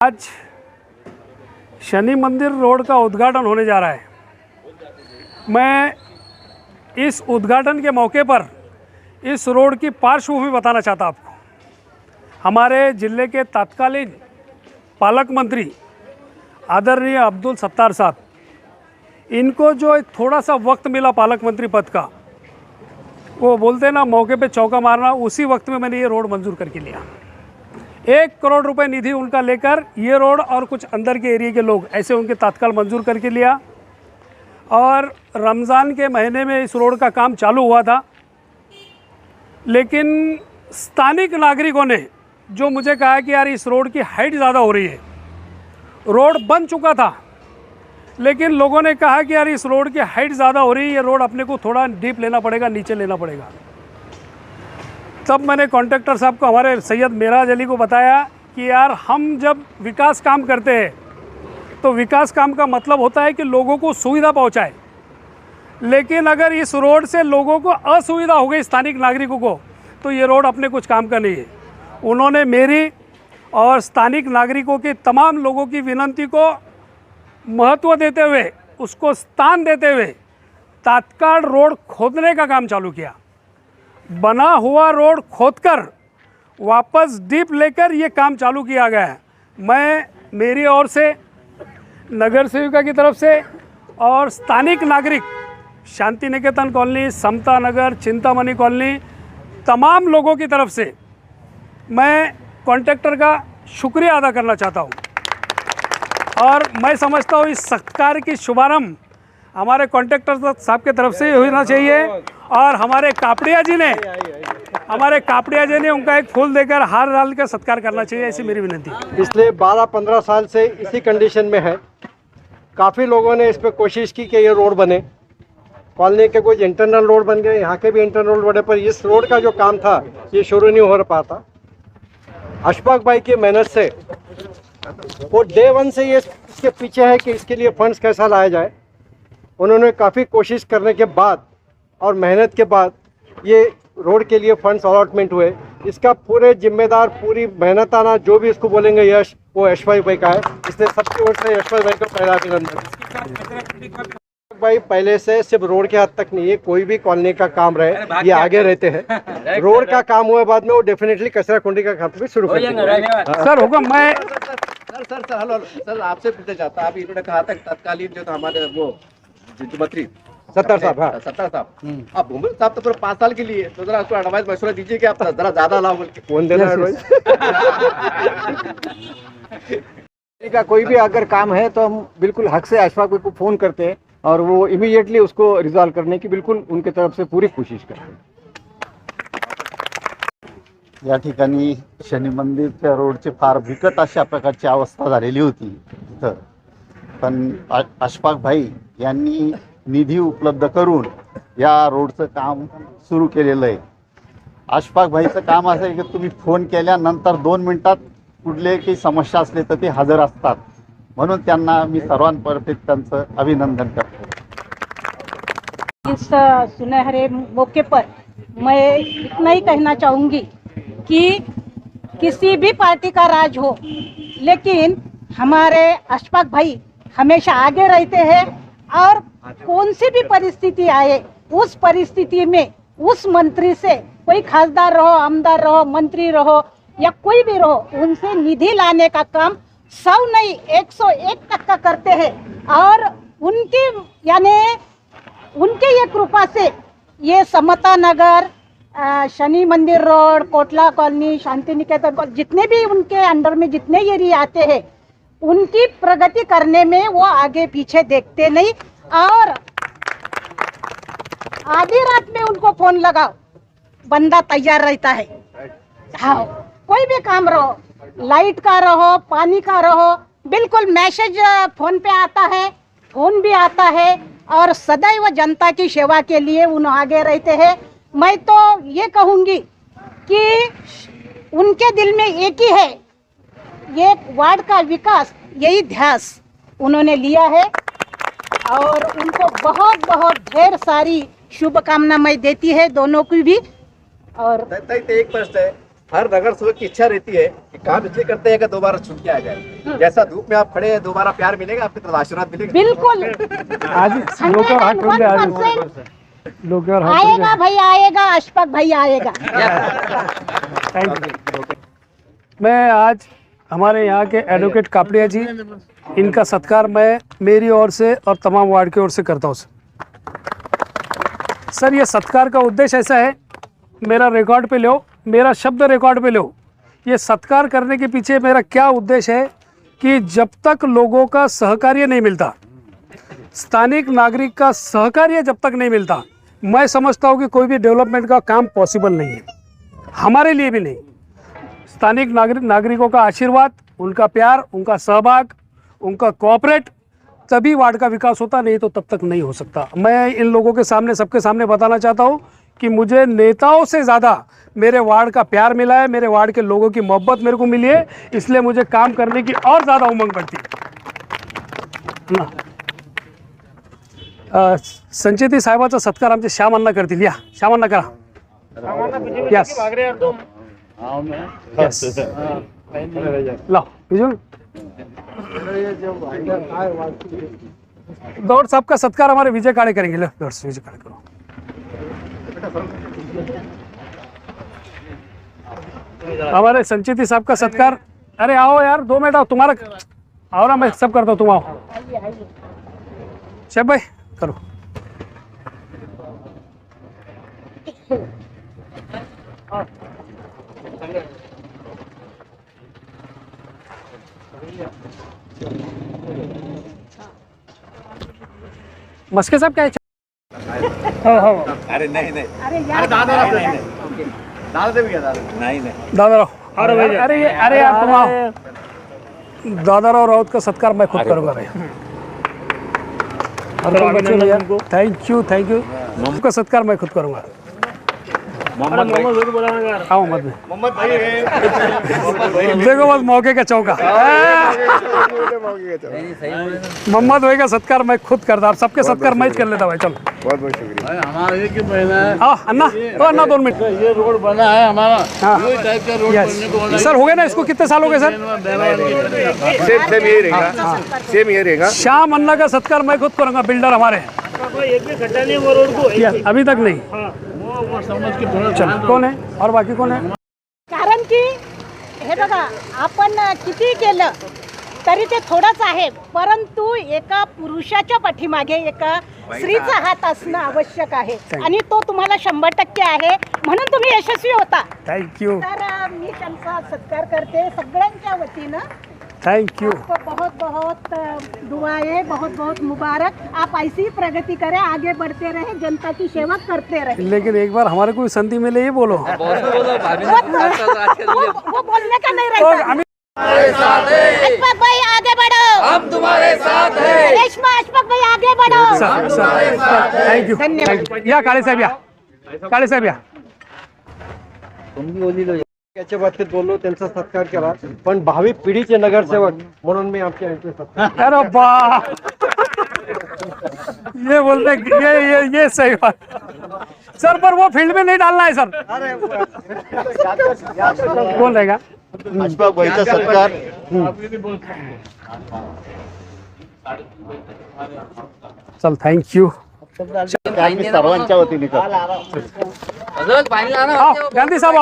आज शनि मंदिर रोड का उद्घाटन होने जा रहा है। मैं इस उद्घाटन के मौके पर इस रोड की पार्श्वभूमि बताना चाहता आपको। हमारे ज़िले के तत्कालीन पालक मंत्री आदरणीय अब्दुल सत्तार साहब, इनको जो थोड़ा सा वक्त मिला पालक मंत्री पद का, वो बोलते ना मौके पे चौका मारना, उसी वक्त में मैंने ये रोड मंजूर करके लिया। 1 करोड़ रुपए निधि उनका लेकर ये रोड और कुछ अंदर के एरिया के लोग ऐसे उनके तात्काल मंजूर करके लिया और रमज़ान के महीने में इस रोड का काम चालू हुआ था। लेकिन स्थानिक नागरिकों ने जो मुझे कहा कि यार इस रोड की हाइट ज़्यादा हो रही है, रोड बन चुका था लेकिन लोगों ने कहा कि यार इस रोड की हाइट ज़्यादा हो रही है, ये रोड अपने को थोड़ा डीप लेना पड़ेगा, नीचे लेना पड़ेगा। तब मैंने कॉन्ट्रैक्टर साहब को, हमारे सैयद मेराज अली को बताया कि यार हम जब विकास काम करते हैं तो विकास काम का मतलब होता है कि लोगों को सुविधा पहुंचाए, लेकिन अगर इस रोड से लोगों को असुविधा हो गई स्थानिक नागरिकों को, तो ये रोड अपने कुछ काम का नहीं है। उन्होंने मेरी और स्थानिक नागरिकों के तमाम लोगों की विनती को महत्व देते हुए, उसको स्थान देते हुए तात्काल रोड खोदने का काम चालू किया। बना हुआ रोड खोदकर वापस डीप लेकर ये काम चालू किया गया है। मैं मेरी ओर से, नगर सेविका की तरफ से और स्थानिक नागरिक, शांति निकेतन कॉलोनी, समता नगर, चिंतामणि कॉलोनी, तमाम लोगों की तरफ से मैं कॉन्ट्रैक्टर का शुक्रिया अदा करना चाहता हूँ। और मैं समझता हूँ इस सत्कार की शुभारंभ हमारे कॉन्ट्रैक्टर साहब की तरफ से होना चाहिए और हमारे कापड़िया जी ने उनका एक फूल देकर हार डाल कर सत्कार करना चाहिए, ऐसी मेरी विनती। पिछले 12-15 साल से इसी कंडीशन में है। काफ़ी लोगों ने इस पर कोशिश की कि ये रोड बने, कॉलोनी के कुछ इंटरनल रोड बन गए, यहाँ के भी इंटरनल रोड बने, पर इस रोड का जो काम था ये शुरू नहीं हो पाता। अशफाक भाई की मेहनत से वो डे 1 से ये इसके पीछे है कि इसके लिए फंड्स कैसा लाया जाए। उन्होंने काफ़ी कोशिश करने के बाद और मेहनत के बाद ये रोड के लिए फंड्स अलॉटमेंट हुए। इसका पूरे जिम्मेदार, पूरी मेहनताना जो भी इसको बोलेंगे यश, वो अशफाक भाई का है। इसलिए सबकी ओर से अशफाक भाई को पहला अभिनंदन। भाई पहले से सिर्फ रोड के हद तक नहीं है, कोई भी कॉलोनी का काम रहे ये आगे रहते हैं। रोड का काम हुए बाद में वो डेफिनेटली कचरा कुंडी का काम भी शुरू कर देंगे। सर हुक्म। मैं सर हेलो सर, आपसे पूछना चाहता, आप इन्होंने कहा था तत्कालीन जो था हमारे वो मंत्री सत्तार साहब, हाँ सत्तार साहब, अब भूमि साहब तो पूरे 5 साल के लिए, तो जरा उसको एडवाइस मशवरा दीजिए कि आप जरा ज्यादा लाओ बोल के। फोन देना का कोई भी अगर काम है तो हम बिल्कुल हक से अशफाक भाई को फोन करते हैं और वो इमीडिएटली उसको रिजॉल्व करने की बिल्कुल उनके तरफ से पूरी कोशिश करते हैं। या ठिकाणी शनी मंदिरच्या रोडची फार बिकट अशा प्रकारची अवस्था झालेली होती तिथं, पण अशफाक भाई यांनी निधी उपलब्ध करून या रोडचं काम सुरू केलेलं आहे। अशफाक भाईचं काम असं आहे की तुम्ही फोन केल्यानंतर 2 मिनिटात कुठले काही समस्या असले तर ते हजर असतात, म्हणून त्यांना मी सर्वांतर्फे त्यांचं अभिनंदन करतो। इस सुनहरे मौके पर मैं इतना ही कहना चाहूँगी कि किसी भी पार्टी का राज हो, लेकिन हमारे अशफाक भाई हमेशा आगे रहते हैं और कौन सी भी परिस्थिति आए उस परिस्थिति में उस मंत्री से, कोई खासदार रहो, आमदार रहो, मंत्री रहो या कोई भी रहो, उनसे निधि लाने का काम 100 नहीं 101% करते हैं। और उनकी यानी उनके ये कृपा से ये समता नगर, शनि मंदिर रोड, कोटला कॉलोनी, शांति निकेतन, जितने भी उनके अंडर में जितने एरिया आते हैं, उनकी प्रगति करने में वो आगे पीछे देखते नहीं। और आधी रात में उनको फोन लगाओ, बंदा तैयार रहता है। हाँ, कोई भी काम रहो, लाइट का रहो, पानी का रहो, बिल्कुल मैसेज फोन पे आता है, फोन भी आता है और सदैव जनता की सेवा के लिए उन आगे रहते हैं। मैं तो ये कहूँगी कि उनके दिल में एक ही है, ये वार्ड का विकास, यही ध्यास उन्होंने लिया है और उनको बहुत बहुत ढेर सारी शुभकामना मैं देती है दोनों की भी। और एक प्रश्न है, हर नगर सेवक की इच्छा रहती है कि काम इसलिए करते हैं कि दोबारा छूट के आ जाए। जैसा धूप में आप खड़े हैं, दोबारा प्यार मिलेगा, आपकी तरफ आशीर्वाद मिलेगा। बिल्कुल आज लोग और हाथ खोल दे, आज 100% लोग और हाथ खोल आएगा भाई, आएगा अशफाक भाई आएगा। Thank you. मैं आज हमारे यहाँ के एडवोकेट कापड़िया जी, इनका सत्कार मैं मेरी ओर से और तमाम वार्ड की ओर से करता हूँ। सर, ये सत्कार का उद्देश्य ऐसा है, मेरा रिकॉर्ड पे लो, मेरा शब्द रिकॉर्ड पे लो। ये सत्कार करने के पीछे मेरा क्या उद्देश्य है कि जब तक लोगों का सहकार्य नहीं मिलता, स्थानिक नागरिक का सहकार्य जब तक नहीं मिलता, मैं समझता हूँ कि कोई भी डेवलपमेंट का काम पॉसिबल नहीं है, हमारे लिए भी नहीं। स्थानिक नागरिकों का आशीर्वाद, उनका प्यार, उनका सहभाग, उनका कोऑपरेट, तभी वार्ड का विकास होता, नहीं तो तब तक नहीं हो सकता। मैं इन लोगों के सामने, सबके सामने बताना चाहता हूँ कि मुझे नेताओं से ज़्यादा मेरे वार्ड का प्यार मिला है, मेरे वार्ड के लोगों की मोहब्बत मेरे को मिली है, इसलिए मुझे काम करने की और ज़्यादा उमंग बढ़ती है ना। संचेती साहेबाचा सत्कार आमचे श्याम अण्णा करतील। या श्याम अण्णा करा। यस यस, लाओ बिजू। दौड़ साहब का सत्कार हमारे विजय काळे करेंगे। लो दौड़ से विजय काळे करो। हमारे संचिती साहब का सत्कार। अरे आओ यार, 2 मिनट आओ, तुम्हारा आओ ना, मैं सब करता हूँ, तुम आओ। शेफ भाई करो। मस्के साहब क्या है? अरे नहीं नहीं, अरे यार दादा से भी क्या दादा? नहीं नहीं, दादा राव। अरे यार तुम आओ। दादा राव राउत का सत्कार मैं खुद करूंगा भाई। Thank you thank you. का सत्कार मैं खुद करूंगा। आओ मोहम्मद भाई, देखो बस मौके का चौका। मोहम्मद भाई का सत्कार मैं खुद करता, आप सबके सत्कार मैं कर लेता भाई। चलो बहुत बहुत शुक्रिया। हमारा एक ही महीना है। आओ अन्ना, तो अन्ना 2 मिनट। ये रोड बना है हमारा, हाँ। ये टाइप का रोड बनने को होना सर हो गए ना, इसको कितने साल हो गए सर? सेम यही रहेगा, सेम यही रहेगा। श्याम अन्ना का सत्कार मैं खुद करूंगा, बिल्डर हमारे। एक भी खड्डा नहीं वो रोड को। Yes, अभी तक नहीं। वो समझ के थोड़ा चलो कौन है और बाकी कौन है? कारण की हे बघा, आपण किती केलं तरी ते थोडंच आहे, परंतु एका पुरुषाच्या पाठीमागे एका स्त्रीचा हात असणं आवश्यक आहे आणि तो तुम्हाला 100% आहे, म्हणून तुम्ही यशस्वी होता। थैंक यू तर मी त्यांचा सत्कार करते सगळ्यांच्या वतीनं। Thank you. आपको बहुत बहुत दुआएं, बहुत बहुत मुबारक। आप ऐसी ही प्रगति करें, आगे बढ़ते रहे, जनता की सेवा करते रहे। लेकिन एक बार हमारे को संधि मिले, ये बोलो। वो बोलने का नहीं और रहता। हमें अशफाक भाई आगे बढ़ो, हम तुम्हारे साथ हैं। रेशमा, अशफाक भाई आगे बढ़ो। Thank you thank you. या काळे साहेब, या काळे साहेब या। याच्या बाबतीत बोललो, त्यांचा सत्कार केला, पण भावी पिढीचे नगरसेवक म्हणून मी आमच्या यांचे सत्कार। अरे बाप, ये बोलते ये सही बात सर, पर वो फील्ड में नहीं डालना है सर। कौन रहेगा? अशफाक भाईचा सत्कार चल थैंक यू। आम्ही सर्वांच्या वतीने करतो। आओ गांधी साहब आओ।